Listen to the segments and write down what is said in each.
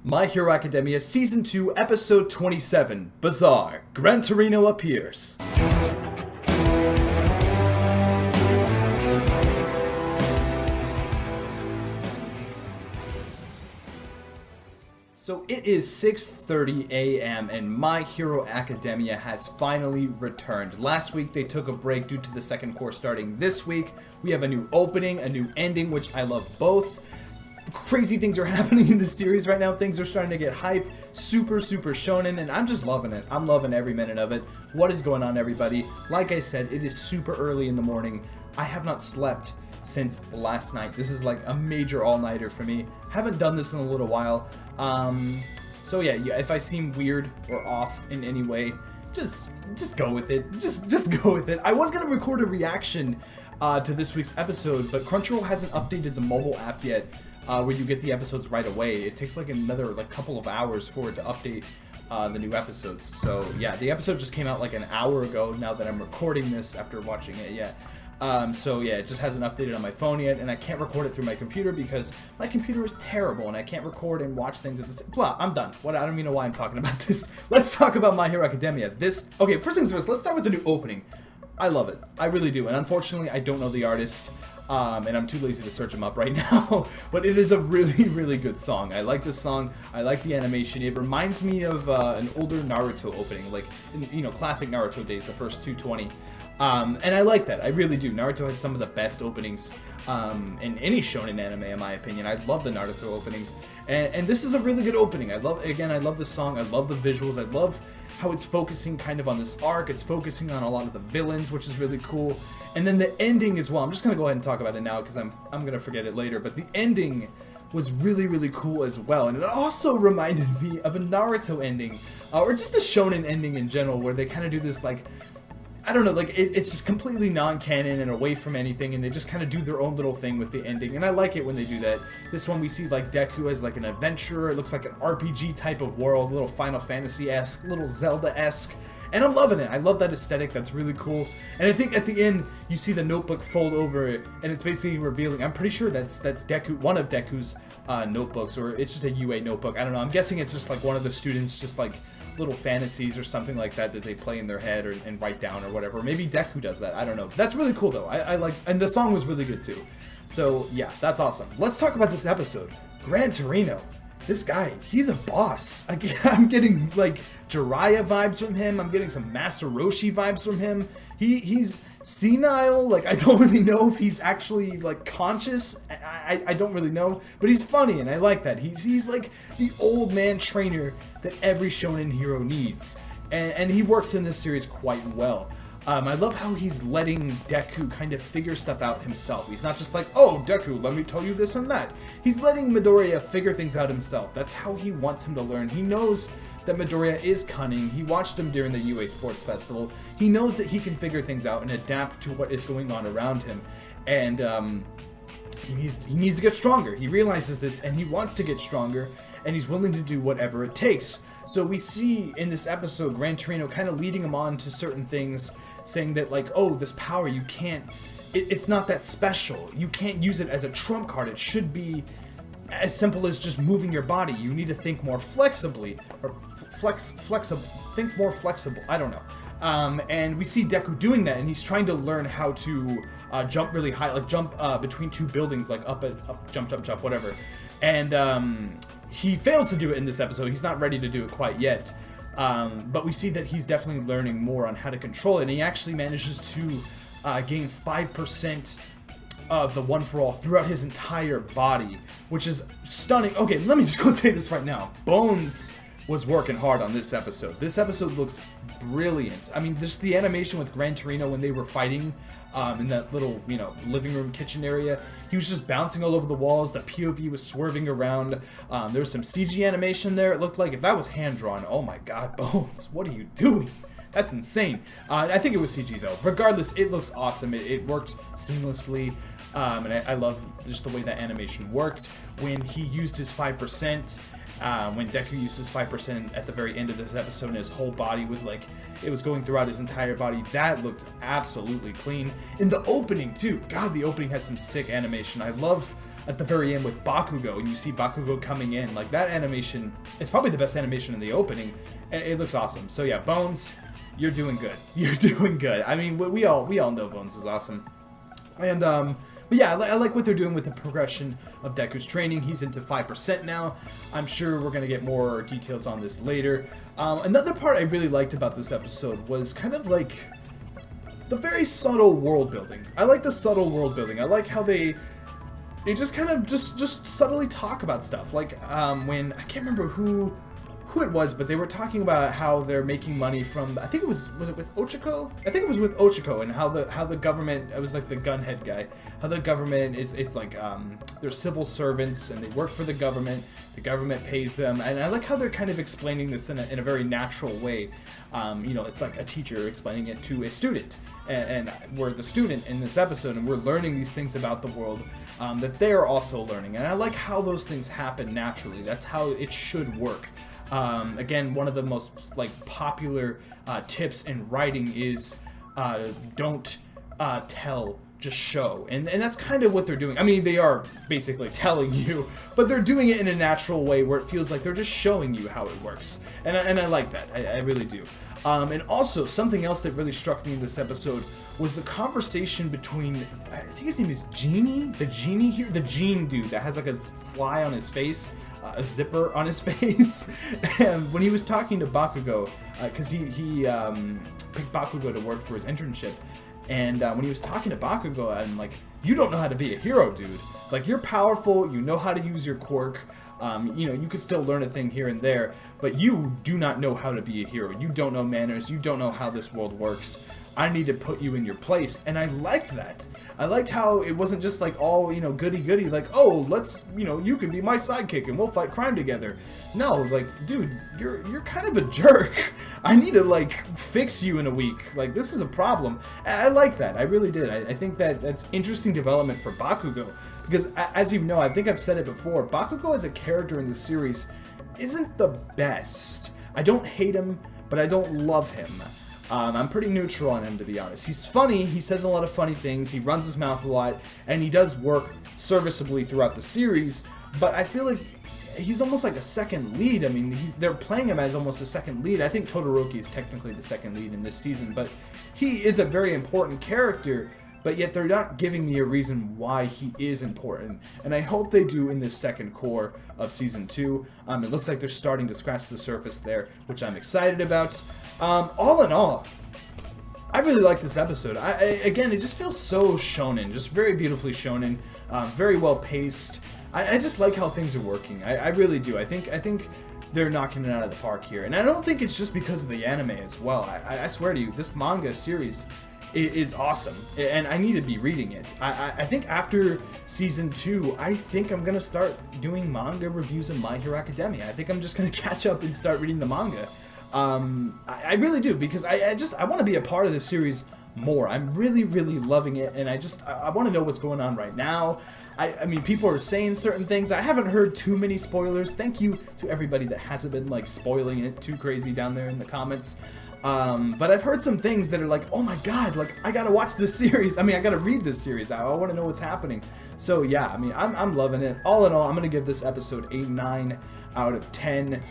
My Hero Academia Season 2, Episode 27, Bizarre, Gran Torino appears. So it is 6:30 a.m. and My Hero Academia has finally returned. Last week they took a break due to the second course starting this week. We have a new opening, a new ending, which I love both. Crazy things are happening in this series right now. Things are starting to get hype. Super shonen, and I'm just loving it. I'm loving every minute of it. What is going on, everybody? Like I said, it is super early in the morning. I have not slept since last night. This is like a major all-nighter for me. Haven't done this in a little while. So yeah, if I seem weird or off in any way, just go with it. Just go with it. I was gonna record a reaction to this week's episode, but Crunchyroll hasn't updated the mobile app yet. Where you get the episodes right away. It takes like another couple of hours for it to update the new episodes. So yeah, the episode just came out like an hour ago now that I'm recording this after watching it yet. So yeah, it just hasn't updated on my phone yet, and I can't record it through my computer because my computer is terrible and I can't record and watch things at the same. Blah, I'm done. I don't even know why I'm talking about this. Let's talk about My Hero Academia. Okay, first things first, let's start with the new opening. I love it. I really do. And unfortunately, I don't know the artist. And I'm too lazy to search him up right now, but it is a really good song. I like this song. I like the animation. It reminds me of an older Naruto opening, like classic Naruto days, the first 220. And I like that. I really do. Naruto had some of the best openings in any shonen anime, in my opinion. I love the Naruto openings, and this is a really good opening. I love this song. I love the visuals. I love how it's focusing kind of on this arc. It's focusing on a lot of the villains, which is really cool. And then the ending as well. I'm just gonna go ahead and talk about it now because I'm gonna forget it later. But the ending was really cool as well, and it also reminded me of a Naruto ending, or just a shonen ending in general, where they kind of do this I don't know, it's just completely non-canon and away from anything, and they just kind of do their own little thing with the ending, and I like it when they do that. This one we see Deku as an adventurer. It looks like an RPG type of world, a little Final Fantasy-esque, a little Zelda-esque, and I'm loving it. I love that aesthetic. That's really cool. And I think at the end you see the notebook fold over it, and it's basically revealing. I'm pretty sure that's Deku, one of Deku's notebooks, or it's just a UA notebook. I don't know. I'm guessing it's just one of the students, just little fantasies or something like that they play in their head and write down or whatever. Maybe Deku does that. I don't know. That's really cool though. I like, and the song was really good too. So yeah, that's awesome. Let's talk about this episode. Gran Torino. This guy, he's a boss. I'm getting Jiraiya vibes from him. I'm getting some Master Roshi vibes from him. He's senile. I don't really know if he's actually conscious. I don't really know, but he's funny and I like that. He's like the old man trainer that every shonen hero needs, and he works in this series quite well. I love how he's letting Deku kind of figure stuff out himself. He's not just oh, Deku, let me tell you this and that. He's letting Midoriya figure things out himself. That's how he wants him to learn. He knows that Midoriya is cunning. He watched him during the UA Sports Festival. He knows that he can figure things out and adapt to what is going on around him. And he needs to get stronger. He realizes this, and he wants to get stronger, and he's willing to do whatever it takes. So we see in this episode Gran Torino kind of leading him on to certain things, saying that oh, this power, you can't, it's not that special. You can't use it as a trump card. It should be as simple as just moving your body. You need to think more flexibly, or think more flexible. I don't know. And we see Deku doing that, and he's trying to learn how to jump really high, jump between two buildings, up, jump, whatever. And he fails to do it in this episode. He's not ready to do it quite yet. But we see that he's definitely learning more on how to control it, and he actually manages to gain 5% of the One For All throughout his entire body, which is stunning. Okay, let me just go say this right now. Bones was working hard on this episode. This episode looks brilliant. I mean, just the animation with Gran Torino when they were fighting in that little, living room kitchen area. He was just bouncing all over the walls. The POV was swerving around. There was some CG animation there. It looked like if that was hand-drawn, oh my god, Bones, what are you doing? That's insane. I think it was CG though. Regardless, it looks awesome. It worked seamlessly. And I love just the way that animation worked. When he used his 5%, when Deku used his 5% at the very end of this episode, and his whole body was it was going throughout his entire body, that looked absolutely clean. In the opening too, god, the opening has some sick animation. I love at the very end with Bakugo, and you see Bakugo coming in. Like, that animation, it's probably the best animation in the opening. It looks awesome. So yeah, Bones, you're doing good. You're doing good. I mean, we all know Bones is awesome. And but yeah, I like what they're doing with the progression of Deku's training. He's into 5% now. I'm sure we're gonna get more details on this later. Another part I really liked about this episode was kind of like the very subtle world building. I like the subtle world building. I like how they just kind of just subtly talk about stuff. Like when, I can't remember who it was, but they were talking about how they're making money from, I think it was it with Ochako? I think it was with Ochako, and how the government, it was like the gunhead guy, how the government it's like they're civil servants and they work for the government pays them, and I like how they're kind of explaining this in a very natural way. You know, it's like a teacher explaining it to a student, and we're the student in this episode, and we're learning these things about the world that they're also learning, and I like how those things happen naturally. That's how it should work. Again, one of the most like popular tips in writing is don't tell, just show, and that's kind of what they're doing. I mean, they are basically telling you, but they're doing it in a natural way where it feels like they're just showing you how it works, and I like that. I really do. And also, something else that really struck me in this episode was the conversation between, I think his name is Genie, the Gene dude that has like a fly on his face. A zipper on his face. And when he was talking to Bakugo, because he picked Bakugo to work for his internship, and when he was talking to Bakugo, I'm like, you don't know how to be a hero, dude. Like, you're powerful, you know how to use your quirk, you know, you could still learn a thing here and there, but you do not know how to be a hero. You don't know manners, you don't know how this world works. I need to put you in your place, and I liked that. I liked how it wasn't just like all, you know, goody-goody, like, oh, let's, you know, you can be my sidekick and we'll fight crime together. No, like, dude, you're kind of a jerk. I need to, like, fix you in a week. Like, this is a problem. I like that. I really did. I think that that's interesting development for Bakugo, because as you know, I think I've said it before, Bakugo as a character in the series isn't the best. I don't hate him, but I don't love him. I'm pretty neutral on him, to be honest. He's funny, he says a lot of funny things, he runs his mouth a lot, and he does work serviceably throughout the series, but I feel like he's almost like a second lead. I mean, they're playing him as almost a second lead. I think Todoroki is technically the second lead in this season, but he is a very important character, but yet they're not giving me a reason why he is important, and I hope they do in this second core of Season 2. It looks like they're starting to scratch the surface there, which I'm excited about. All in all, I really like this episode. Again, it just feels so shonen, just very beautifully shonen, very well paced. I just like how things are working. I really do. I think they're knocking it out of the park here, and I don't think it's just because of the anime as well. I swear to you, this manga series is awesome, and I need to be reading it. I think after Season 2, I think I'm gonna start doing manga reviews of My Hero Academia. I think I'm just gonna catch up and start reading the manga. I really do, because I want to be a part of this series more. I'm really loving it, and I want to know what's going on right now. I mean, people are saying certain things. I haven't heard too many spoilers. Thank you to everybody that hasn't been like spoiling it too crazy down there in the comments. But I've heard some things that are like, oh my god, like, I gotta watch this series. I mean, I gotta read this series. I want to know what's happening. So yeah, I mean, I'm loving it. All in all, I'm gonna give this episode a 9 out of 10.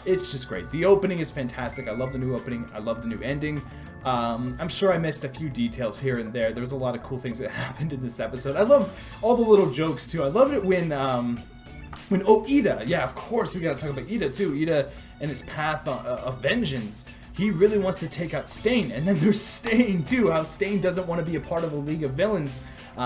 It's just great. The opening is fantastic. I love the new opening. I love the new ending. I'm sure I missed a few details here and there. There's a lot of cool things that happened in this episode. I love all the little jokes too. I loved it when Ida, yeah, of course we gotta talk about Ida too. Ida and his path of vengeance. He really wants to take out Stain, and then there's Stain too. How Stain doesn't want to be a part of a League of Villains.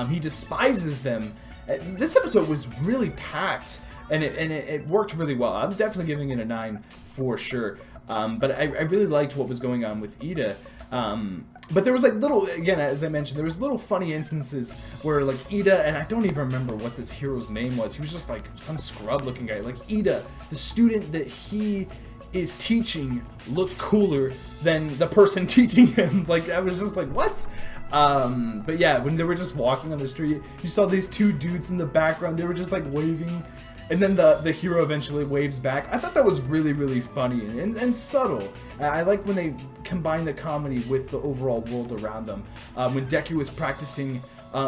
He despises them. This episode was really packed, and it worked really well. I'm definitely giving it a 9 for sure. But I really liked what was going on with Ida. But there was like little, again, as I mentioned, there was little funny instances where like Ida, and I don't even remember what this hero's name was. He was just like some scrub looking guy. Like Ida, the student that he is teaching, looked cooler than the person teaching him. Like, I was just like, what? But yeah, when they were just walking on the street, you saw these two dudes in the background. They were just like waving, and then the hero eventually waves back. I thought that was really funny and subtle. I like when they combine the comedy with the overall world around them. When Deku was practicing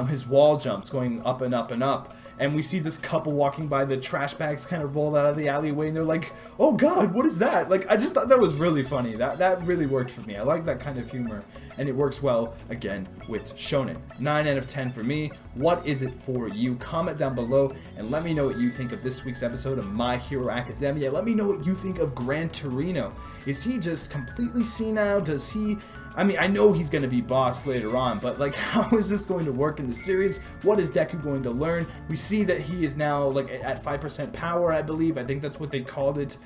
his wall jumps, going up and up and up, and we see this couple walking by, the trash bags kind of rolled out of the alleyway, and they're like, oh god, what is that? Like, I just thought that was really funny. That really worked for me. I like that kind of humor, and it works well, again, with shonen. 9 out of 10 for me. What is it for you? Comment down below, and let me know what you think of this week's episode of My Hero Academia. Let me know what you think of Gran Torino. Is he just completely senile? Does he... I mean, I know he's going to be boss later on, but like, how is this going to work in the series? What is Deku going to learn? We see that he is now like at 5% power, I believe. I think that's what they called it.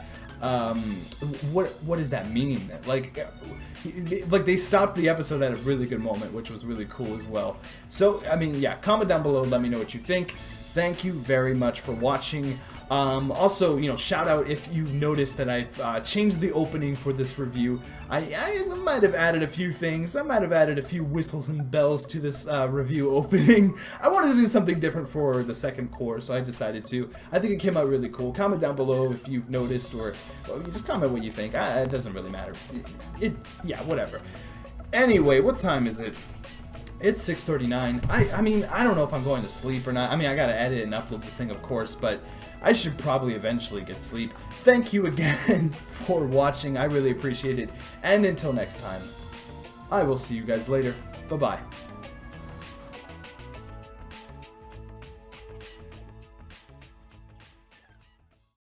What does that mean then? Like they stopped the episode at a really good moment, which was really cool as well. So, I mean, yeah, comment down below, let me know what you think. Thank you very much for watching. Also, you know, shout out if you've noticed that I've changed the opening for this review. I might have added a few things. I might have added a few whistles and bells to this review opening. I wanted to do something different for the second course, so I decided to. I think it came out really cool. Comment down below if you've noticed, or just comment what you think. It doesn't really matter. Yeah, whatever. Anyway, what time is it? It's 6:39. I mean, I don't know if I'm going to sleep or not. I mean, I gotta edit and upload this thing, of course, but I should probably eventually get sleep. Thank you again for watching. I really appreciate it. And until next time, I will see you guys later. Bye-bye.